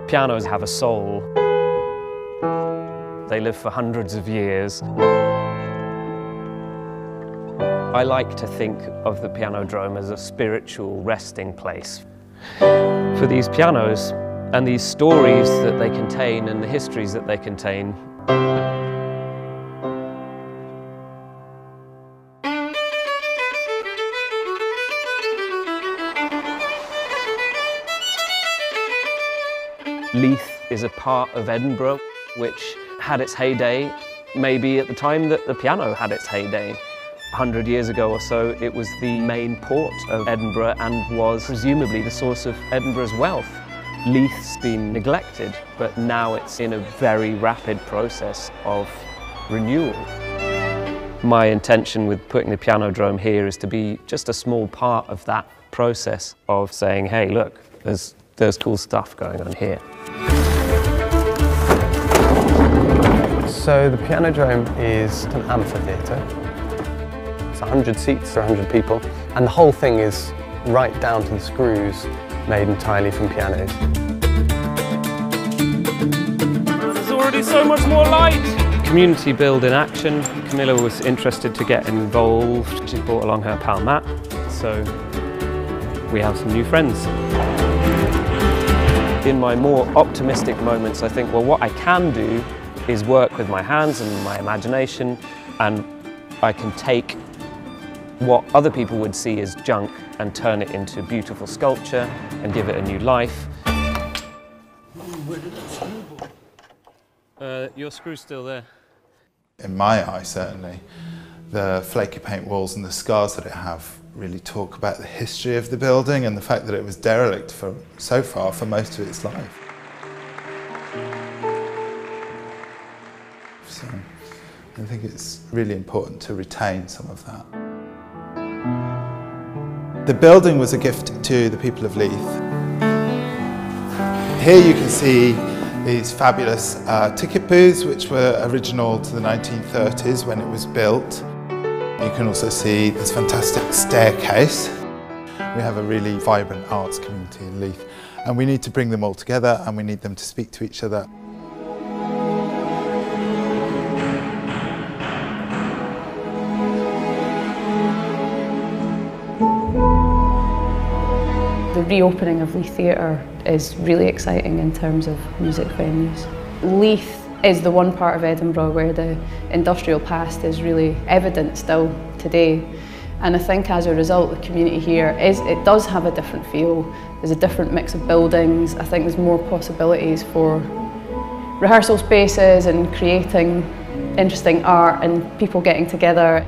Pianos have a soul. They live for hundreds of years. I like to think of the Pianodrome as a spiritual resting place for these pianos and these stories that they contain and the histories that they contain. Leith is a part of Edinburgh which had its heyday maybe at the time that the piano had its heyday. 100 years ago or so, it was the main port of Edinburgh and was presumably the source of Edinburgh's wealth. Leith's been neglected, but now it's in a very rapid process of renewal. My intention with putting the Pianodrome here is to be just a small part of that process of saying, hey, look, there's cool stuff going on here. So the Pianodrome is an amphitheatre. It's 100 seats for 100 people, and the whole thing is right down to the screws, made entirely from pianos. There's already so much more light! Community build in action. Camilla was interested to get involved. She brought along her pal Matt, so we have some new friends. In my more optimistic moments, I think, well, what I can do is work with my hands and my imagination, and I can take what other people would see as junk and turn it into beautiful sculpture and give it a new life. Where did that screw go? Your screw's still there. In my eye, certainly, the flaky paint walls and the scars that it have really talk about the history of the building and the fact that it was derelict so far for most of its life. So I think it's really important to retain some of that. The building was a gift to the people of Leith. Here you can see these fabulous ticket booths, which were original to the 1930s when it was built. You can also see this fantastic staircase. We have a really vibrant arts community in Leith, and we need to bring them all together, and we need them to speak to each other. The reopening of Leith Theatre is really exciting in terms of music venues. Leith is the one part of Edinburgh where the industrial past is really evident still today. And I think as a result, the community here it does have a different feel. There's a different mix of buildings. I think there's more possibilities for rehearsal spaces and creating interesting art and people getting together.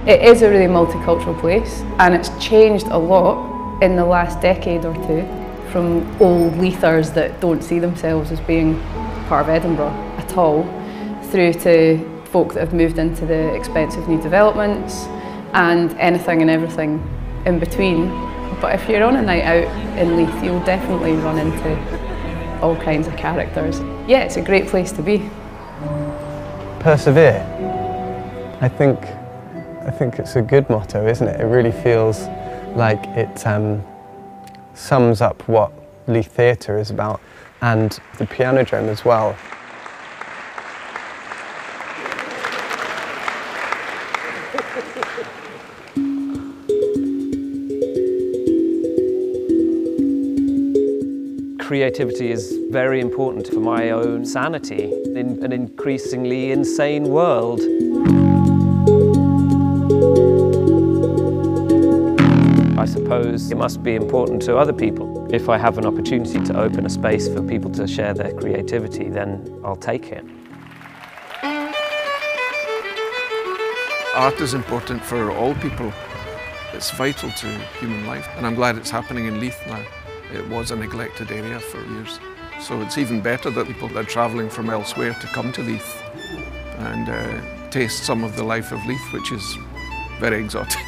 It is a really multicultural place, and it's changed a lot in the last decade or two, from old Leithers that don't see themselves as being part of Edinburgh at all, through to folk that have moved into the expensive new developments and anything and everything in between. But if you're on a night out in Leith, you'll definitely run into all kinds of characters. Yeah, it's a great place to be. Persevere. I think it's a good motto, isn't it? It really feels like it sums up what Leith Theatre is about, and the Pianodrome as well. Creativity is very important for my own sanity in an increasingly insane world. I suppose it must be important to other people. If I have an opportunity to open a space for people to share their creativity, then I'll take it. Art is important for all people. It's vital to human life, and I'm glad it's happening in Leith now. It was a neglected area for years. So it's even better that people that are travelling from elsewhere to come to Leith and taste some of the life of Leith, which is very exotic.